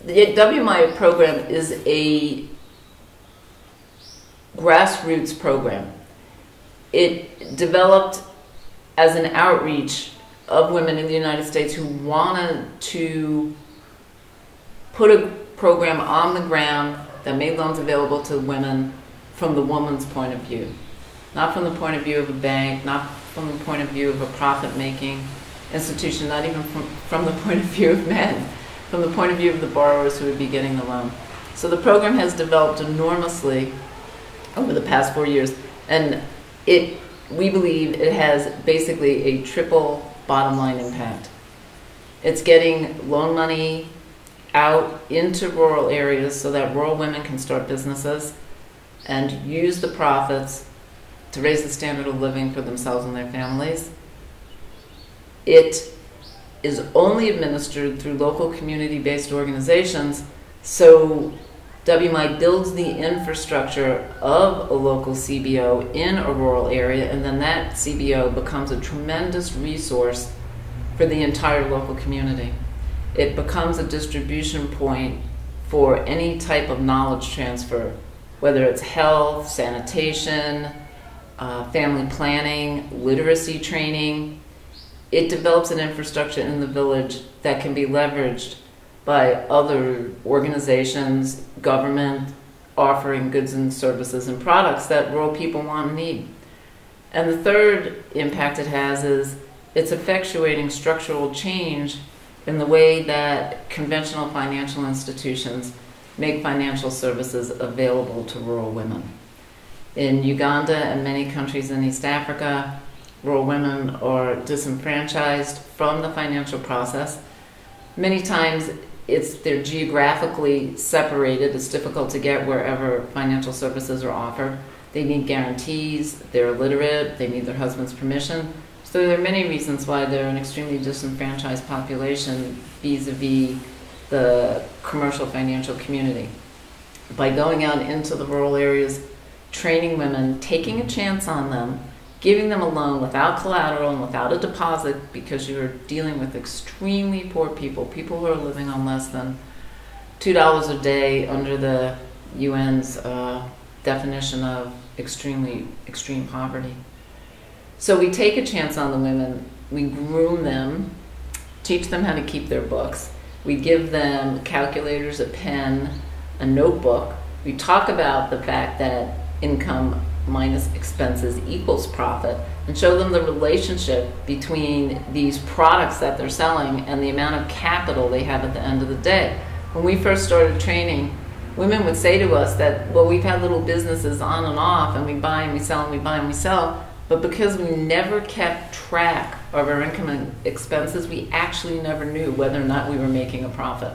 The WMI program is a grassroots program. It developed as an outreach of women in the United States who wanted to put a program on the ground that made loans available to women from the woman's point of view. Not from the point of view of a bank, not from the point of view of a profit-making institution, not even from the point of view of men, from the point of view of the borrowers who would be getting the loan. So the program has developed enormously over the past 4 years, and we believe it has basically a triple bottom line impact. It's getting loan money out into rural areas so that rural women can start businesses and use the profits to raise the standard of living for themselves and their families. It is only administered through local community-based organizations, so WMI builds the infrastructure of a local CBO in a rural area, and then that CBO becomes a tremendous resource for the entire local community. It becomes a distribution point for any type of knowledge transfer, whether it's health, sanitation, family planning, literacy training. It develops an infrastructure in the village that can be leveraged by other organizations, government, offering goods and services and products that rural people want and need. And the third impact it has is it's effectuating structural change in the way that conventional financial institutions make financial services available to rural women. In Uganda and many countries in East Africa, rural women are disenfranchised from the financial process. Many times they're geographically separated. It's difficult to get wherever financial services are offered. They need guarantees, they're illiterate, they need their husband's permission. So there are many reasons why they're an extremely disenfranchised population vis-a-vis the commercial financial community. By going out into the rural areas, training women, taking a chance on them, giving them a loan without collateral and without a deposit, because you're dealing with extremely poor people, people who are living on less than $2 a day under the UN's definition of extreme poverty. So we take a chance on the women, we groom them, teach them how to keep their books, we give them calculators, a pen, a notebook. We talk about the fact that income minus expenses equals profit, and show them the relationship between these products that they're selling and the amount of capital they have at the end of the day. When we first started training, women would say to us that, well, we've had little businesses on and off, and we buy and we sell and we buy and we sell, but because we never kept track of our income and expenses, we actually never knew whether or not we were making a profit.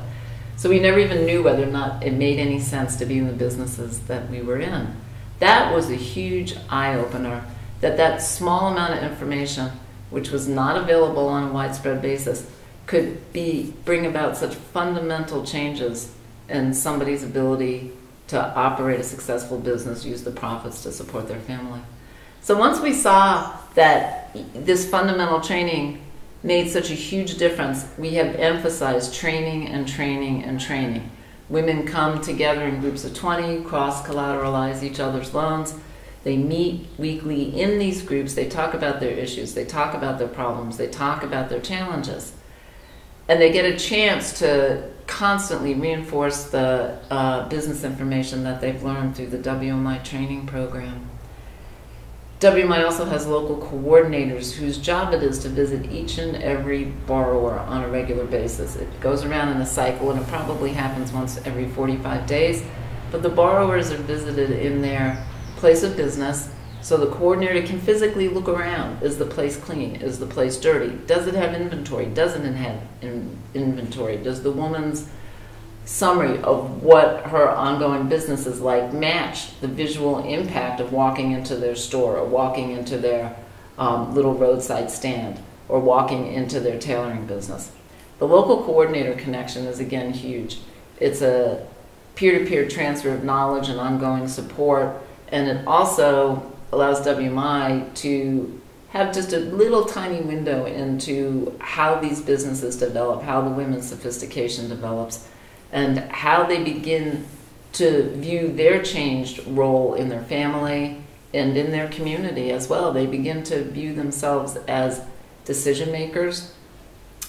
So we never even knew whether or not it made any sense to be in the businesses that we were in. That was a huge eye-opener, that small amount of information, which was not available on a widespread basis, could bring about such fundamental changes in somebody's ability to operate a successful business, use the profits to support their family. So once we saw that this fundamental training made such a huge difference, we have emphasized training and training and training. Women come together in groups of 20, cross-collateralize each other's loans. They meet weekly in these groups. They talk about their issues. They talk about their problems. They talk about their challenges. And they get a chance to constantly reinforce the business information that they've learned through the WMI training program. WMI also has local coordinators whose job it is to visit each and every borrower on a regular basis. It goes around in a cycle, and it probably happens once every 45 days. But the borrowers are visited in their place of business, so the coordinator can physically look around. Is the place clean? Is the place dirty? Does it have inventory? Doesn't it have inventory? Does the woman's summary of what her ongoing business is like match the visual impact of walking into their store, or walking into their little roadside stand, or walking into their tailoring business? The local coordinator connection is again huge. It's a peer-to-peer transfer of knowledge and ongoing support, and it also allows WMI to have just a little tiny window into how these businesses develop, how the women's sophistication develops. and how they begin to view their changed role in their family and in their community as well. They begin to view themselves as decision makers,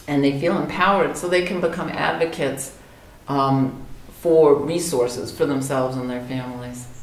and they feel empowered so they can become advocates for resources for themselves and their families.